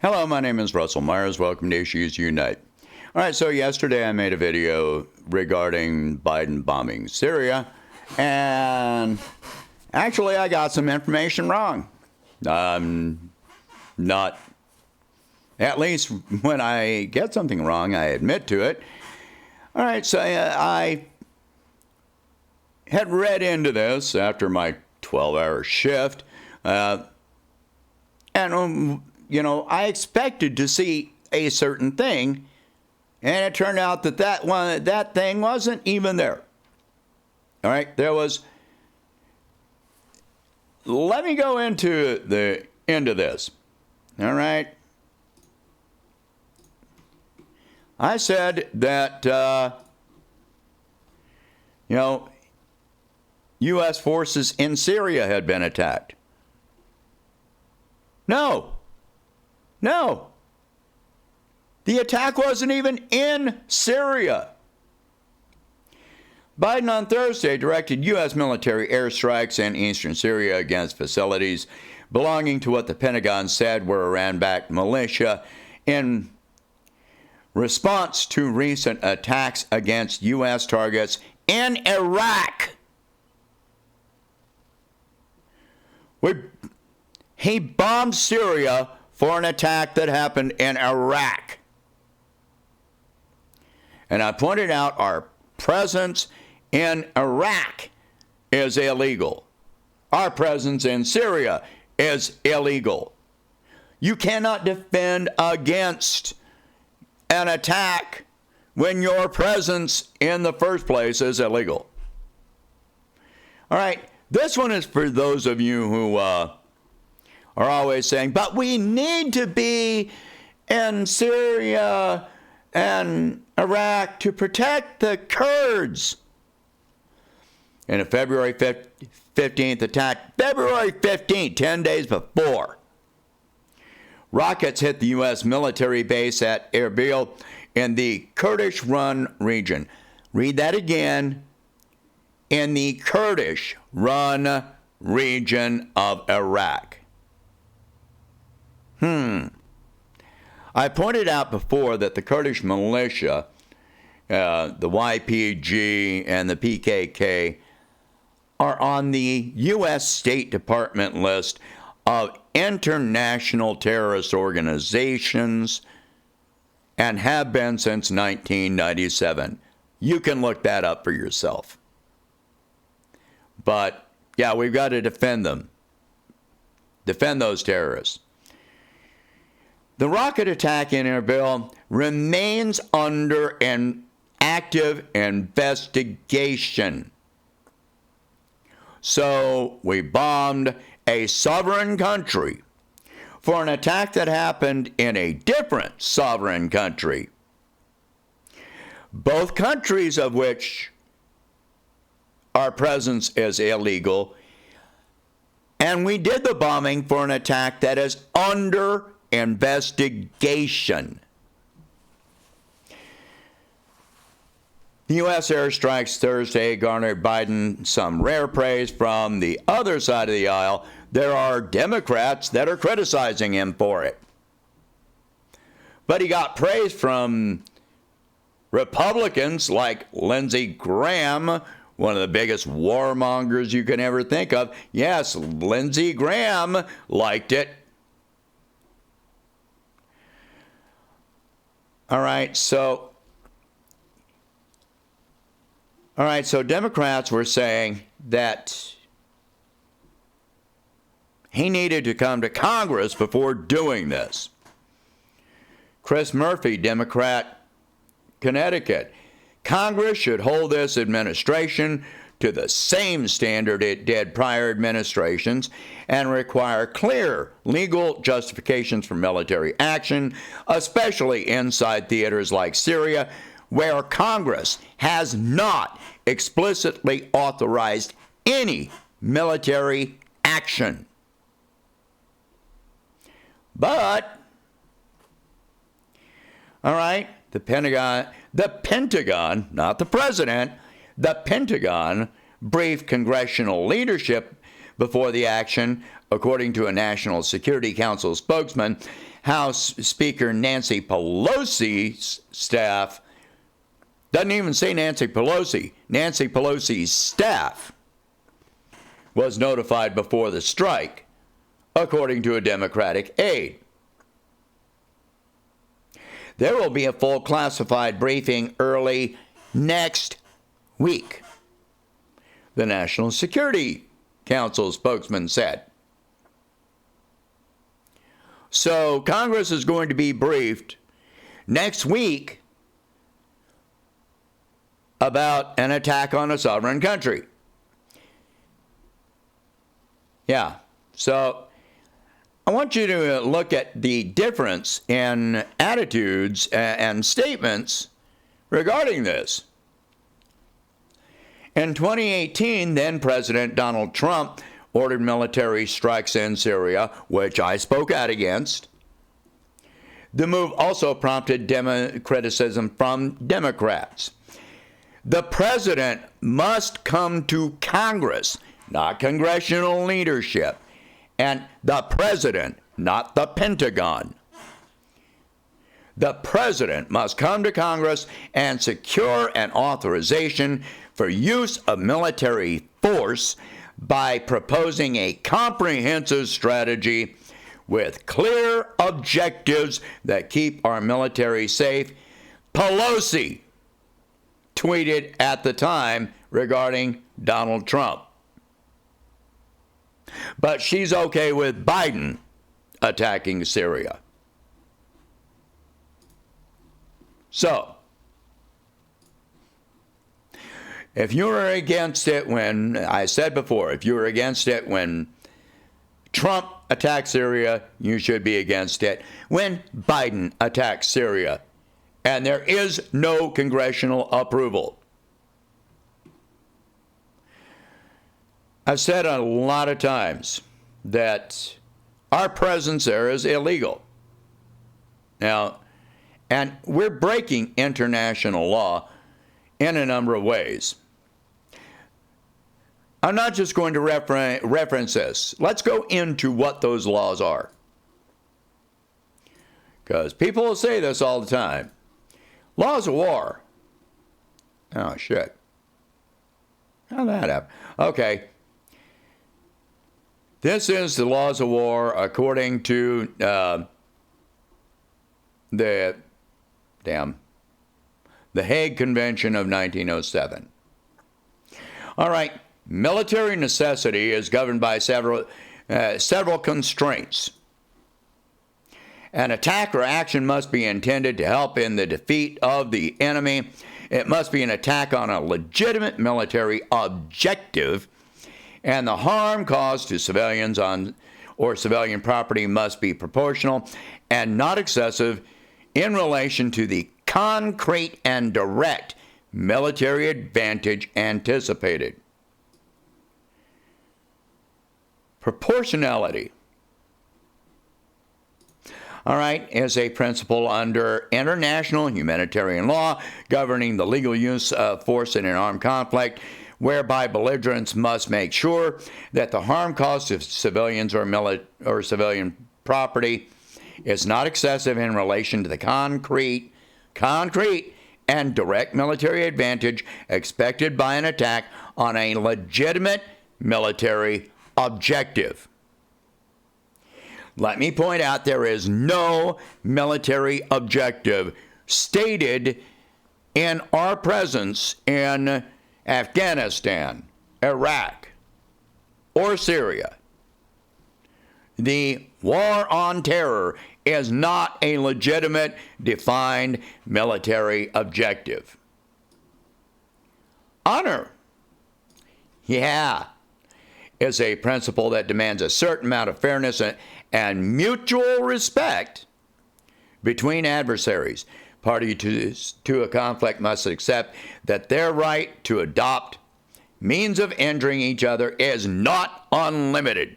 Hello, my name is Russell Myers. Welcome to Issues Unite. All right, so yesterday I made a video regarding Biden bombing Syria, and actually I got some information wrong. Not, at least when I get something wrong, I admit to it. All right, so I had read into this after my 12-hour shift, and I expected to see a certain thing, and it turned out that that thing wasn't even there. All right, there was. Let me go into the end of this. All right, I said that U.S. forces in Syria had been attacked. No. The attack wasn't even in Syria. Biden on Thursday directed U.S. military airstrikes in eastern Syria against facilities belonging to what the Pentagon said were Iran-backed militia in response to recent attacks against U.S. targets in Iraq. He bombed Syria for an attack that happened in Iraq. And I pointed out our presence in Iraq is illegal. Our presence in Syria is illegal. You cannot defend against an attack when your presence in the first place is illegal. All right, this one is for those of you who are always saying, but we need to be in Syria and Iraq to protect the Kurds. In a February 15th attack, February 15th, 10 days before, rockets hit the U.S. military base at Erbil in the Kurdish-run region. Read that again. In the Kurdish-run region of Iraq. I pointed out before that the Kurdish militia, the YPG and the PKK, are on the U.S. State Department list of international terrorist organizations and have been since 1997. You can look that up for yourself. But, yeah, we've got to defend them. Defend those terrorists. The rocket attack in Erbil remains under an active investigation. So we bombed a sovereign country for an attack that happened in a different sovereign country. Both countries of which our presence is illegal. And we did the bombing for an attack that is under investigation. The U.S. airstrikes Thursday garnered Biden some rare praise from the other side of the aisle. There are Democrats that are criticizing him for it. But he got praise from Republicans like Lindsey Graham, one of the biggest warmongers you can ever think of. Yes, Lindsey Graham liked it. All right, so Democrats were saying that he needed to come to Congress before doing this. Chris Murphy, Democrat, Connecticut. Congress should hold this administration to the same standard it did prior administrations and require clear legal justifications for military action, especially inside theaters like Syria, where Congress has not explicitly authorized any military action. But, all right, the Pentagon, not the president, the Pentagon briefed congressional leadership before the action, according to a National Security Council spokesman. House Speaker Nancy Pelosi's staff doesn't even say Nancy Pelosi. Nancy Pelosi's staff was notified before the strike, according to a Democratic aide. There will be a full classified briefing early next week, the National Security Council spokesman said. So Congress is going to be briefed next week about an attack on a sovereign country. Yeah, so I want you to look at the difference in attitudes and statements regarding this. In 2018, then President Donald Trump ordered military strikes in Syria, which I spoke out against. The move also prompted criticism from Democrats. The president must come to Congress, not congressional leadership, and the president, not the Pentagon. The president must come to Congress and secure an authorization for use of military force by proposing a comprehensive strategy with clear objectives that keep our military safe, Pelosi tweeted at the time regarding Donald Trump. But she's okay with Biden attacking Syria. So, if you were against it when, I said before, if you were against it when Trump attacked Syria, you should be against it when Biden attacks Syria. And there is no congressional approval. I've said a lot of times that our presence there is illegal. Now, and we're breaking international law in a number of ways. I'm not just going to reference this. Let's go into what those laws are. Because people will say this all the time. Laws of war. Oh, shit. How'd that happen? Okay. This is the laws of war according to the Hague Convention of 1907. All right. Military necessity is governed by several constraints. An attack or action must be intended to help in the defeat of the enemy. It must be an attack on a legitimate military objective, and the harm caused to civilians or civilian property must be proportional and not excessive in relation to the concrete and direct military advantage anticipated. Proportionality, all right, is a principle under international humanitarian law governing the legal use of force in an armed conflict, whereby belligerents must make sure that the harm caused to civilians or civilian property is not excessive in relation to the concrete and direct military advantage expected by an attack on a legitimate military objective. Let me point out there is no military objective stated in our presence in Afghanistan, Iraq, or Syria. The war on terror is not a legitimate, defined military objective. Honor, yeah, is a principle that demands a certain amount of fairness and mutual respect between adversaries. Parties to a conflict must accept that their right to adopt means of injuring each other is not unlimited.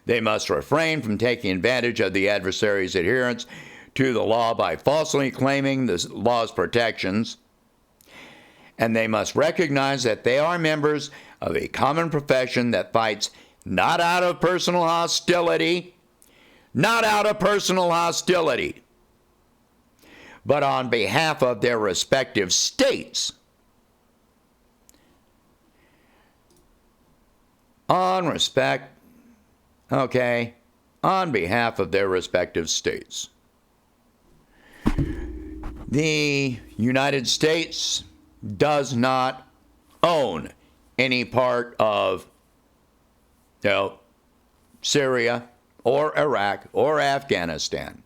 They must refrain from taking advantage of the adversary's adherence to the law by falsely claiming the law's protections, and they must recognize that they are members of a common profession that fights not out of personal hostility, not out of personal hostility, but on behalf of their respective states. On behalf of their respective states. The United States does not own any part of, Syria or Iraq or Afghanistan.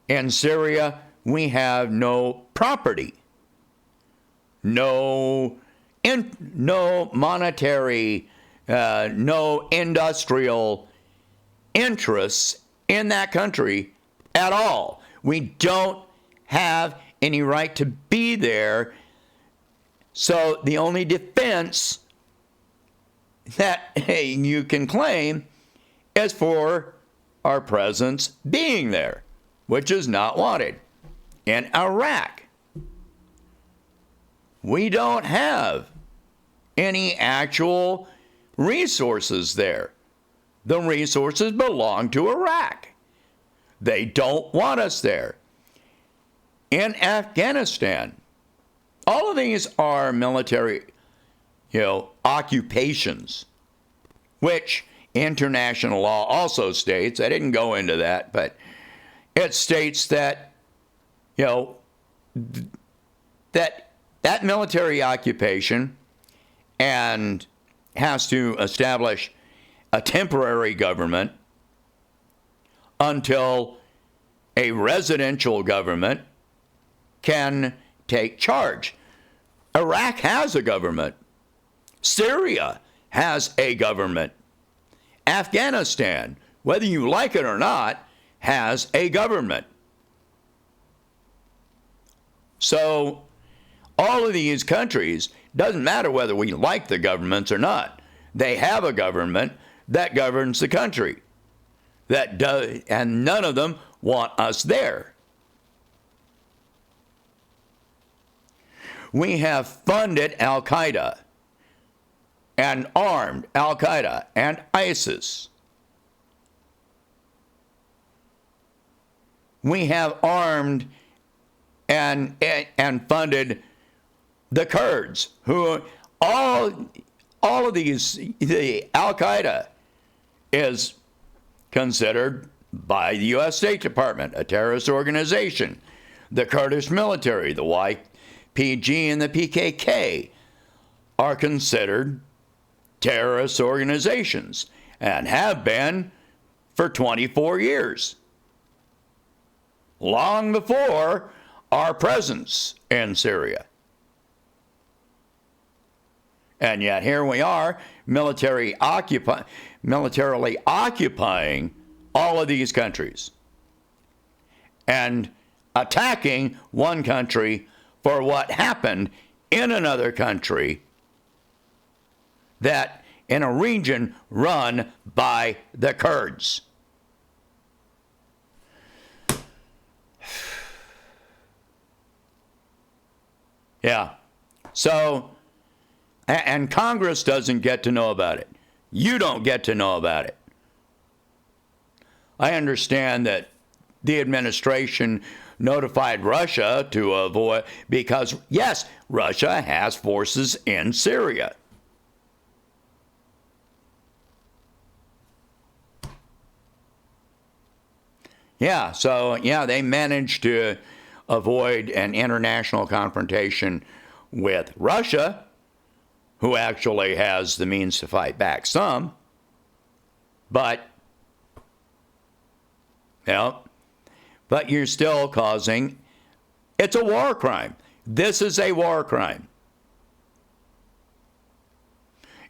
In Syria, we have no property, no monetary, no industrial interests in that country at all. We don't have any right to be there. So the only defense that you can claim is for our presence being there, which is not wanted. In Iraq, we don't have any actual resources there. The resources belong to Iraq. They don't want us there. In Afghanistan, all of these are military, occupations, which international law also states. I didn't go into that, but it states that, that military occupation and has to establish a temporary government until a residential government can take charge. Iraq has a government. Syria has a government. Afghanistan, whether you like it or not, has a government. So all of these countries, doesn't matter whether we like the governments or not, they have a government that governs the country. That does, and none of them want us there. We have funded Al-Qaeda and armed Al-Qaeda and ISIS. We have armed and funded the Kurds, who all of these, the Al-Qaeda is considered by the U.S. State Department a terrorist organization. The Kurdish military, the YPG and the PKK, are considered terrorist organizations and have been for 24 years, long before our presence in Syria. And yet here we are, militarily occupying all of these countries and attacking one country for what happened in another country, that in a region run by the Kurds. Yeah. So, and Congress doesn't get to know about it. You don't get to know about it. I understand that the administration notified Russia to avoid, because yes, Russia has forces in Syria. Yeah, so yeah, they managed to avoid an international confrontation with Russia, who actually has the means to fight back some. But, but you're still causing, it's a war crime. This is a war crime.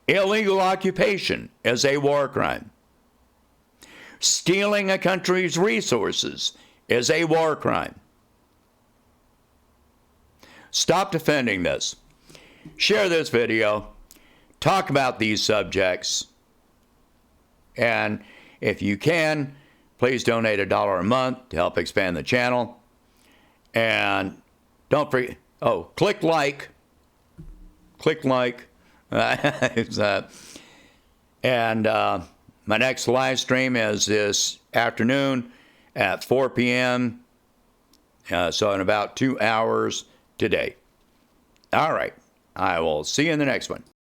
Illegal occupation is a war crime. Stealing a country's resources is a war crime. Stop defending this. Share this video. Talk about these subjects. And if you can, please donate $1 a month to help expand the channel. And don't forget, click like. And my next live stream is this afternoon at 4 p.m., so in about 2 hours today. All right. I will see you in the next one.